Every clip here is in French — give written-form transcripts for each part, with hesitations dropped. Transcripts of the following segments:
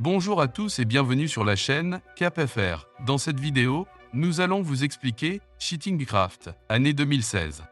Bonjour à tous et bienvenue sur la chaîne CapFR. Dans cette vidéo, nous allons vous expliquer Cheatingcraft, année 2016.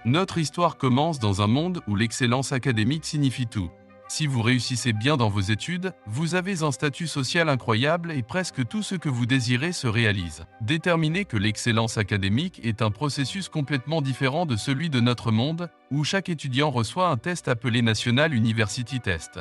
Notre histoire commence dans un monde où l'excellence académique signifie tout. Si vous réussissez bien dans vos études, vous avez un statut social incroyable et presque tout ce que vous désirez se réalise. Déterminez que l'excellence académique est un processus complètement différent de celui de notre monde, où chaque étudiant reçoit un test appelé National University Test.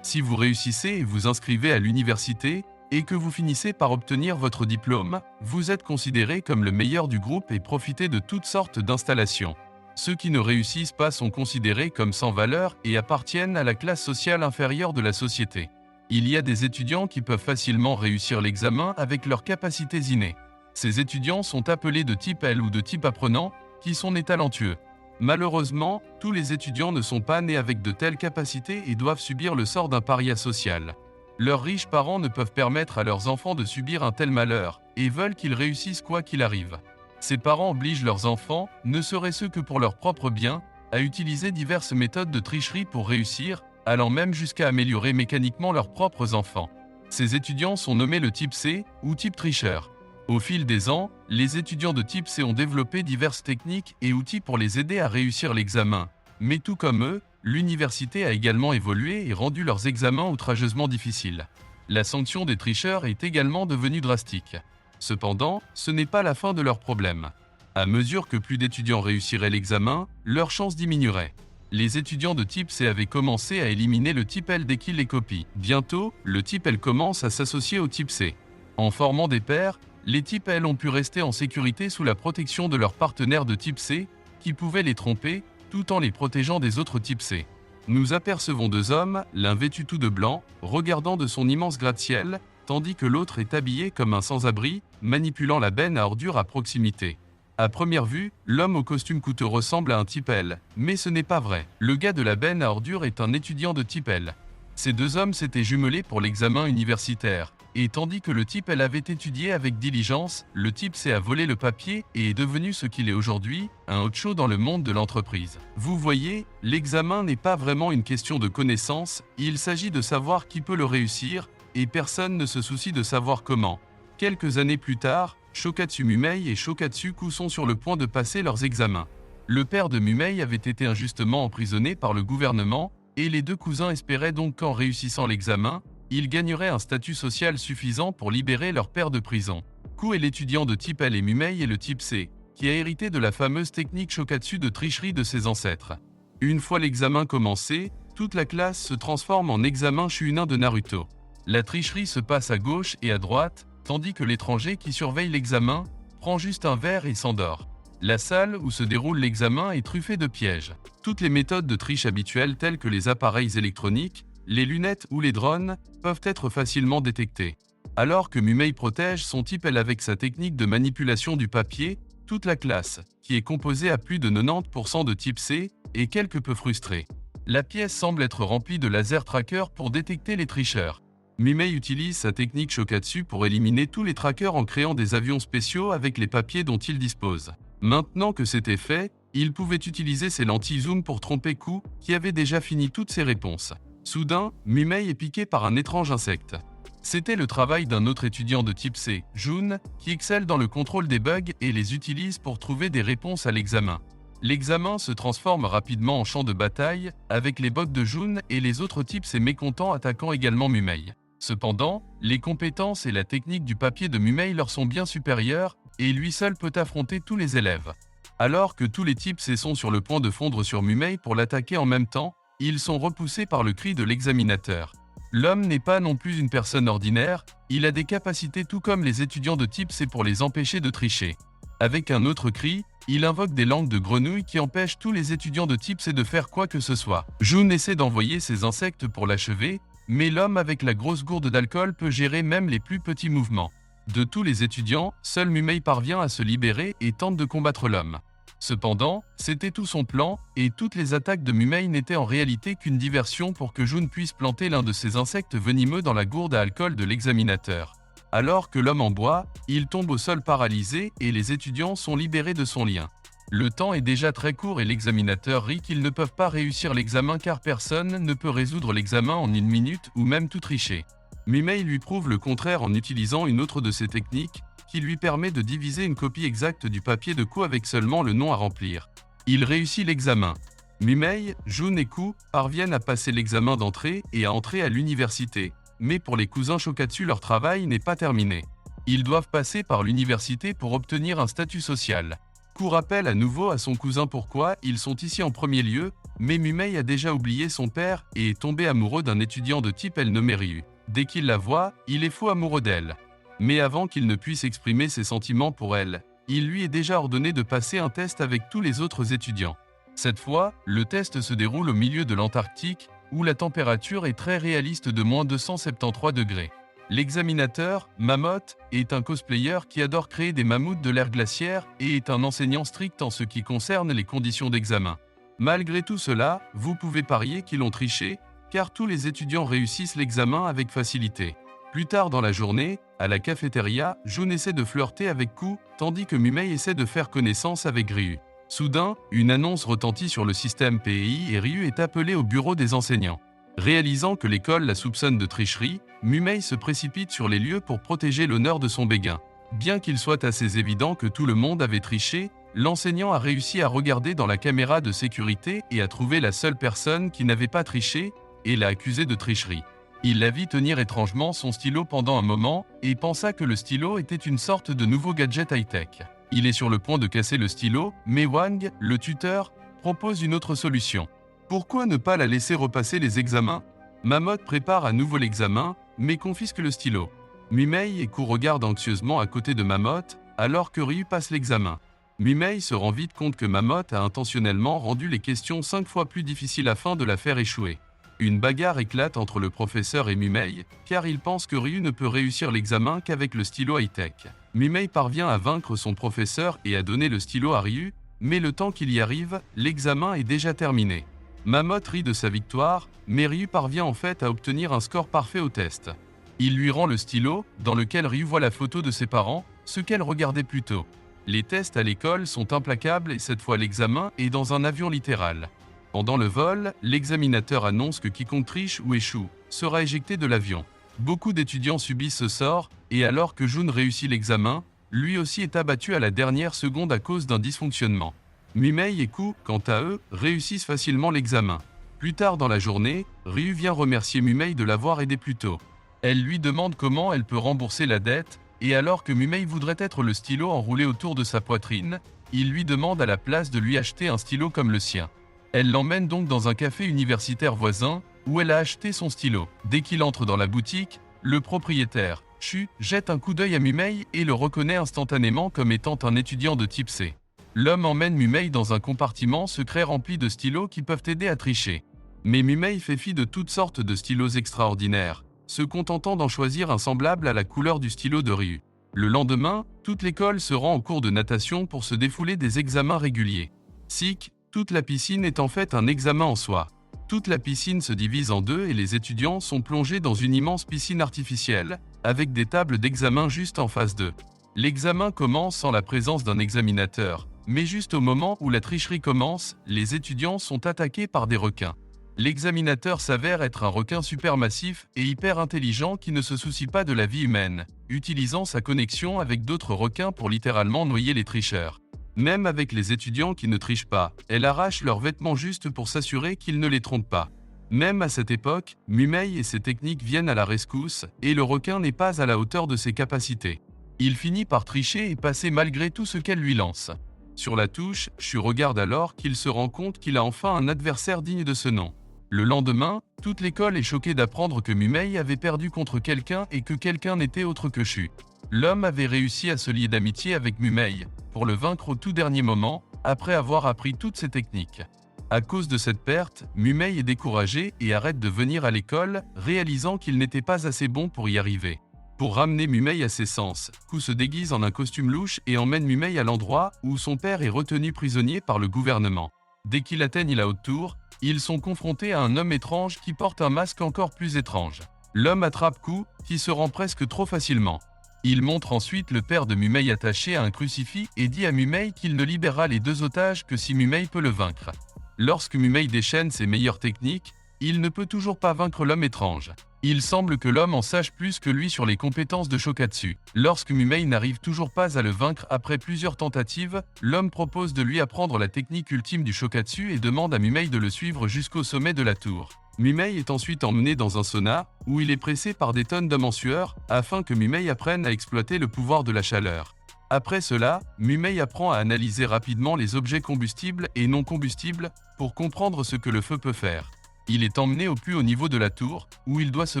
Si vous réussissez et vous inscrivez à l'université, et que vous finissez par obtenir votre diplôme, vous êtes considéré comme le meilleur du groupe et profitez de toutes sortes d'installations. Ceux qui ne réussissent pas sont considérés comme sans valeur et appartiennent à la classe sociale inférieure de la société. Il y a des étudiants qui peuvent facilement réussir l'examen avec leurs capacités innées. Ces étudiants sont appelés de type L ou de type apprenant, qui sont nés talentueux. Malheureusement, tous les étudiants ne sont pas nés avec de telles capacités et doivent subir le sort d'un paria social. Leurs riches parents ne peuvent permettre à leurs enfants de subir un tel malheur, et veulent qu'ils réussissent quoi qu'il arrive. Ces parents obligent leurs enfants, ne serait-ce que pour leur propre bien, à utiliser diverses méthodes de tricherie pour réussir, allant même jusqu'à améliorer mécaniquement leurs propres enfants. Ces étudiants sont nommés le type C, ou type tricheur. Au fil des ans, les étudiants de type C ont développé diverses techniques et outils pour les aider à réussir l'examen. Mais tout comme eux, l'université a également évolué et rendu leurs examens outrageusement difficiles. La sanction des tricheurs est également devenue drastique. Cependant, ce n'est pas la fin de leur problème. À mesure que plus d'étudiants réussiraient l'examen, leurs chances diminueraient. Les étudiants de type C avaient commencé à éliminer le type L dès qu'ils les copient. Bientôt, le type L commence à s'associer au type C. En formant des paires, les types L ont pu rester en sécurité sous la protection de leurs partenaires de type C, qui pouvaient les tromper, tout en les protégeant des autres types C. Nous apercevons deux hommes, l'un vêtu tout de blanc, regardant de son immense gratte-ciel, tandis que l'autre est habillé comme un sans-abri, manipulant la benne à ordures à proximité. À première vue, l'homme au costume coûteux ressemble à un type L, mais ce n'est pas vrai. Le gars de la benne à ordures est un étudiant de type L. Ces deux hommes s'étaient jumelés pour l'examen universitaire. Et tandis que le type L avait étudié avec diligence, le type C a volé le papier et est devenu ce qu'il est aujourd'hui, un hot-show dans le monde de l'entreprise. Vous voyez, l'examen n'est pas vraiment une question de connaissance, il s'agit de savoir qui peut le réussir, et personne ne se soucie de savoir comment. Quelques années plus tard, Shokatsu Mumei et Shokatsu Ku sont sur le point de passer leurs examens. Le père de Mumei avait été injustement emprisonné par le gouvernement, et les deux cousins espéraient donc qu'en réussissant l'examen, ils gagneraient un statut social suffisant pour libérer leur père de prison. Ku est l'étudiant de type L et Mumei est le type C, qui a hérité de la fameuse technique Shokatsu de tricherie de ses ancêtres. Une fois l'examen commencé, toute la classe se transforme en examen Chunin de Naruto. La tricherie se passe à gauche et à droite, tandis que l'étranger qui surveille l'examen prend juste un verre et s'endort. La salle où se déroule l'examen est truffée de pièges. Toutes les méthodes de triche habituelles telles que les appareils électroniques, les lunettes ou les drones peuvent être facilement détectés. Alors que Mumei protège son type L avec sa technique de manipulation du papier, toute la classe, qui est composée à plus de 90% de type C, est quelque peu frustrée. La pièce semble être remplie de laser trackers pour détecter les tricheurs. Mumei utilise sa technique Shokatsu pour éliminer tous les trackers en créant des avions spéciaux avec les papiers dont il dispose. Maintenant que c'était fait, il pouvait utiliser ses lentilles zoom pour tromper Ku, qui avait déjà fini toutes ses réponses. Soudain, Mumei est piqué par un étrange insecte. C'était le travail d'un autre étudiant de type C, Jun, qui excelle dans le contrôle des bugs et les utilise pour trouver des réponses à l'examen. L'examen se transforme rapidement en champ de bataille, avec les bugs de Jun et les autres types C mécontents attaquant également Mumei. Cependant, les compétences et la technique du papier de Mumei leur sont bien supérieures, et lui seul peut affronter tous les élèves. Alors que tous les types C sont sur le point de fondre sur Mumei pour l'attaquer en même temps, ils sont repoussés par le cri de l'examinateur. L'homme n'est pas non plus une personne ordinaire, il a des capacités tout comme les étudiants de type C pour les empêcher de tricher. Avec un autre cri, il invoque des langues de grenouille qui empêchent tous les étudiants de type C de faire quoi que ce soit. Jun essaie d'envoyer ses insectes pour l'achever, mais l'homme avec la grosse gourde d'alcool peut gérer même les plus petits mouvements. De tous les étudiants, seul Mumei parvient à se libérer et tente de combattre l'homme. Cependant, c'était tout son plan, et toutes les attaques de Mumei n'étaient en réalité qu'une diversion pour que Jun puisse planter l'un de ces insectes venimeux dans la gourde à alcool de l'examinateur. Alors que l'homme en boit, il tombe au sol paralysé et les étudiants sont libérés de son lien. Le temps est déjà très court et l'examinateur rit qu'ils ne peuvent pas réussir l'examen car personne ne peut résoudre l'examen en une minute ou même tout tricher. Mumei lui prouve le contraire en utilisant une autre de ses techniques, qui lui permet de diviser une copie exacte du papier de Ku avec seulement le nom à remplir. Il réussit l'examen. Mumei, Jun et Ku parviennent à passer l'examen d'entrée et à entrer à l'université. Mais pour les cousins Shokatsu, leur travail n'est pas terminé. Ils doivent passer par l'université pour obtenir un statut social. Ku rappelle à nouveau à son cousin pourquoi ils sont ici en premier lieu, mais Mumei a déjà oublié son père et est tombé amoureux d'un étudiant de type elle nommé Ryu. Dès qu'il la voit, il est fou amoureux d'elle. Mais avant qu'il ne puisse exprimer ses sentiments pour elle, il lui est déjà ordonné de passer un test avec tous les autres étudiants. Cette fois, le test se déroule au milieu de l'Antarctique, où la température est très réaliste de moins 273 degrés. L'examinateur, Mamotte, est un cosplayer qui adore créer des mammouths de l'ère glaciaire et est un enseignant strict en ce qui concerne les conditions d'examen. Malgré tout cela, vous pouvez parier qu'ils ont triché, car tous les étudiants réussissent l'examen avec facilité. Plus tard dans la journée, à la cafétéria, Jun essaie de flirter avec Ku, tandis que Mumei essaie de faire connaissance avec Ryu. Soudain, une annonce retentit sur le système PEI et Ryu est appelé au bureau des enseignants. Réalisant que l'école la soupçonne de tricherie, Mumei se précipite sur les lieux pour protéger l'honneur de son béguin. Bien qu'il soit assez évident que tout le monde avait triché, l'enseignant a réussi à regarder dans la caméra de sécurité et à trouver la seule personne qui n'avait pas triché et l'a accusé de tricherie. Il la vit tenir étrangement son stylo pendant un moment et pensa que le stylo était une sorte de nouveau gadget high-tech. Il est sur le point de casser le stylo, mais Wang, le tuteur, propose une autre solution. Pourquoi ne pas la laisser repasser les examens? Mamotte prépare à nouveau l'examen, mais confisque le stylo. Mumei et Ku regardent anxieusement à côté de Mamotte, alors que Ryu passe l'examen. Mumei se rend vite compte que Mamotte a intentionnellement rendu les questions 5 fois plus difficiles afin de la faire échouer. Une bagarre éclate entre le professeur et Mumei, car il pense que Ryu ne peut réussir l'examen qu'avec le stylo high-tech. Mumei parvient à vaincre son professeur et à donner le stylo à Ryu, mais le temps qu'il y arrive, l'examen est déjà terminé. Mamotte rit de sa victoire, mais Ryu parvient en fait à obtenir un score parfait au test. Il lui rend le stylo, dans lequel Ryu voit la photo de ses parents, ce qu'elle regardait plus tôt. Les tests à l'école sont implacables et cette fois l'examen est dans un avion littéral. Pendant le vol, l'examinateur annonce que quiconque triche ou échoue sera éjecté de l'avion. Beaucoup d'étudiants subissent ce sort, et alors que Jun réussit l'examen, lui aussi est abattu à la dernière seconde à cause d'un dysfonctionnement. Mumei et Ku, quant à eux, réussissent facilement l'examen. Plus tard dans la journée, Ryu vient remercier Mumei de l'avoir aidé plus tôt. Elle lui demande comment elle peut rembourser la dette, et alors que Mumei voudrait être le stylo enroulé autour de sa poitrine, il lui demande à la place de lui acheter un stylo comme le sien. Elle l'emmène donc dans un café universitaire voisin, où elle a acheté son stylo. Dès qu'il entre dans la boutique, le propriétaire, Chu, jette un coup d'œil à Mumei et le reconnaît instantanément comme étant un étudiant de type C. L'homme emmène Mumei dans un compartiment secret rempli de stylos qui peuvent aider à tricher. Mais Mumei fait fi de toutes sortes de stylos extraordinaires, se contentant d'en choisir un semblable à la couleur du stylo de Ryu. Le lendemain, toute l'école se rend au cours de natation pour se défouler des examens réguliers. Sick, toute la piscine est en fait un examen en soi. Toute la piscine se divise en deux et les étudiants sont plongés dans une immense piscine artificielle, avec des tables d'examen juste en face d'eux. L'examen commence sans la présence d'un examinateur, mais juste au moment où la tricherie commence, les étudiants sont attaqués par des requins. L'examinateur s'avère être un requin supermassif et hyper intelligent qui ne se soucie pas de la vie humaine, utilisant sa connexion avec d'autres requins pour littéralement noyer les tricheurs. Même avec les étudiants qui ne trichent pas, elle arrache leurs vêtements juste pour s'assurer qu'ils ne les trompent pas. Même à cette époque, Mumei et ses techniques viennent à la rescousse, et le requin n'est pas à la hauteur de ses capacités. Il finit par tricher et passer malgré tout ce qu'elle lui lance. Sur la touche, Shu regarde alors qu'il se rend compte qu'il a enfin un adversaire digne de ce nom. Le lendemain, toute l'école est choquée d'apprendre que Mumei avait perdu contre quelqu'un et que quelqu'un n'était autre que Shu. L'homme avait réussi à se lier d'amitié avec Mumei, pour le vaincre au tout dernier moment, après avoir appris toutes ses techniques. À cause de cette perte, Mumei est découragé et arrête de venir à l'école, réalisant qu'il n'était pas assez bon pour y arriver. Pour ramener Mumei à ses sens, Ku se déguise en un costume louche et emmène Mumei à l'endroit où son père est retenu prisonnier par le gouvernement. Dès qu'ils atteignent la haute tour, ils sont confrontés à un homme étrange qui porte un masque encore plus étrange. L'homme attrape Ku, qui se rend presque trop facilement. Il montre ensuite le père de Mumei attaché à un crucifix et dit à Mumei qu'il ne libérera les deux otages que si Mumei peut le vaincre. Lorsque Mumei déchaîne ses meilleures techniques, il ne peut toujours pas vaincre l'homme étrange. Il semble que l'homme en sache plus que lui sur les compétences de Shokatsu. Lorsque Mumei n'arrive toujours pas à le vaincre après plusieurs tentatives, l'homme propose de lui apprendre la technique ultime du Shokatsu et demande à Mumei de le suivre jusqu'au sommet de la tour. Mumei est ensuite emmené dans un sauna, où il est pressé par des tonnes d'hommes en sueur, afin que Mumei apprenne à exploiter le pouvoir de la chaleur. Après cela, Mumei apprend à analyser rapidement les objets combustibles et non combustibles, pour comprendre ce que le feu peut faire. Il est emmené au plus haut niveau de la tour, où il doit se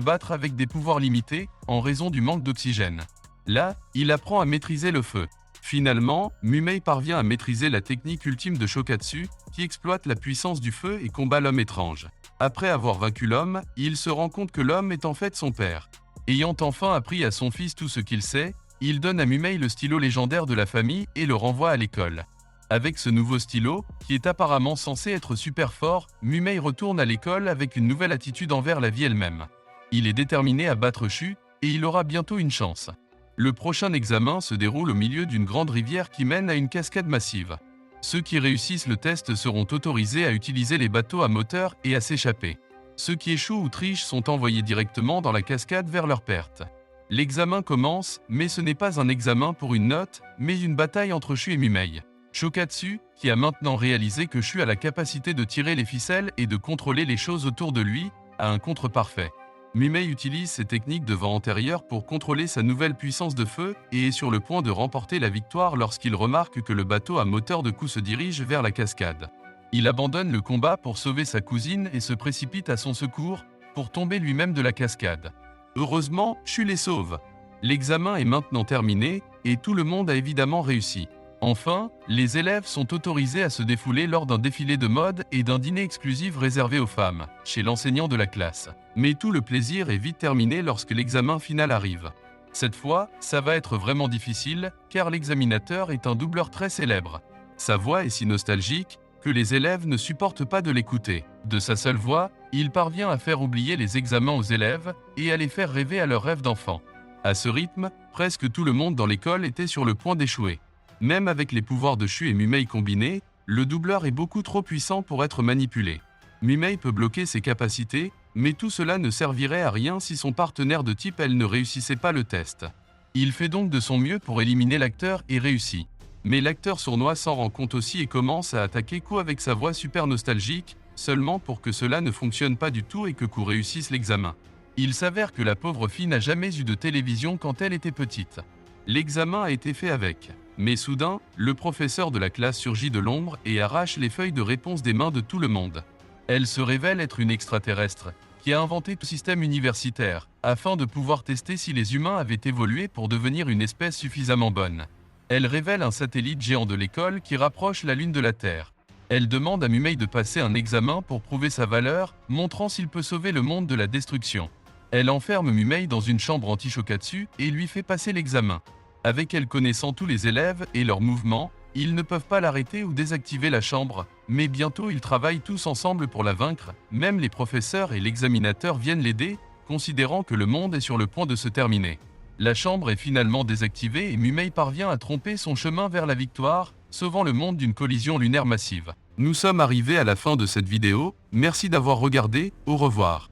battre avec des pouvoirs limités, en raison du manque d'oxygène. Là, il apprend à maîtriser le feu. Finalement, Mumei parvient à maîtriser la technique ultime de Shokatsu, qui exploite la puissance du feu et combat l'homme étrange. Après avoir vaincu l'homme, il se rend compte que l'homme est en fait son père. Ayant enfin appris à son fils tout ce qu'il sait, il donne à Mumei le stylo légendaire de la famille et le renvoie à l'école. Avec ce nouveau stylo, qui est apparemment censé être super fort, Mumei retourne à l'école avec une nouvelle attitude envers la vie elle-même. Il est déterminé à battre Shu, et il aura bientôt une chance. Le prochain examen se déroule au milieu d'une grande rivière qui mène à une cascade massive. Ceux qui réussissent le test seront autorisés à utiliser les bateaux à moteur et à s'échapper. Ceux qui échouent ou trichent sont envoyés directement dans la cascade vers leur perte. L'examen commence, mais ce n'est pas un examen pour une note, mais une bataille entre Shu et Mumei. Shokatsu, qui a maintenant réalisé que Shu a la capacité de tirer les ficelles et de contrôler les choses autour de lui, a un contre parfait. Mumei utilise ses techniques de vent antérieur pour contrôler sa nouvelle puissance de feu et est sur le point de remporter la victoire lorsqu'il remarque que le bateau à moteur de coup se dirige vers la cascade. Il abandonne le combat pour sauver sa cousine et se précipite à son secours, pour tomber lui-même de la cascade. Heureusement, Shu les sauve. L'examen est maintenant terminé, et tout le monde a évidemment réussi. Enfin, les élèves sont autorisés à se défouler lors d'un défilé de mode et d'un dîner exclusif réservé aux femmes, chez l'enseignant de la classe. Mais tout le plaisir est vite terminé lorsque l'examen final arrive. Cette fois, ça va être vraiment difficile, car l'examinateur est un doubleur très célèbre. Sa voix est si nostalgique que les élèves ne supportent pas de l'écouter. De sa seule voix, il parvient à faire oublier les examens aux élèves et à les faire rêver à leurs rêves d'enfant. À ce rythme, presque tout le monde dans l'école était sur le point d'échouer. Même avec les pouvoirs de Shu et Mumei combinés, le doubleur est beaucoup trop puissant pour être manipulé. Mumei peut bloquer ses capacités, mais tout cela ne servirait à rien si son partenaire de type L ne réussissait pas le test. Il fait donc de son mieux pour éliminer l'acteur et réussit. Mais l'acteur sournois s'en rend compte aussi et commence à attaquer Ku avec sa voix super nostalgique, seulement pour que cela ne fonctionne pas du tout et que Ku réussisse l'examen. Il s'avère que la pauvre fille n'a jamais eu de télévision quand elle était petite. L'examen a été fait avec. Mais soudain, le professeur de la classe surgit de l'ombre et arrache les feuilles de réponse des mains de tout le monde. Elle se révèle être une extraterrestre, qui a inventé tout système universitaire, afin de pouvoir tester si les humains avaient évolué pour devenir une espèce suffisamment bonne. Elle révèle un satellite géant de l'école qui rapproche la Lune de la Terre. Elle demande à Mumei de passer un examen pour prouver sa valeur, montrant s'il peut sauver le monde de la destruction. Elle enferme Mumei dans une chambre anti-Shokatsu et lui fait passer l'examen. Avec elle connaissant tous les élèves et leurs mouvements, ils ne peuvent pas l'arrêter ou désactiver la chambre, mais bientôt ils travaillent tous ensemble pour la vaincre, même les professeurs et l'examinateur viennent l'aider, considérant que le monde est sur le point de se terminer. La chambre est finalement désactivée et Mumei parvient à tromper son chemin vers la victoire, sauvant le monde d'une collision lunaire massive. Nous sommes arrivés à la fin de cette vidéo, merci d'avoir regardé, au revoir.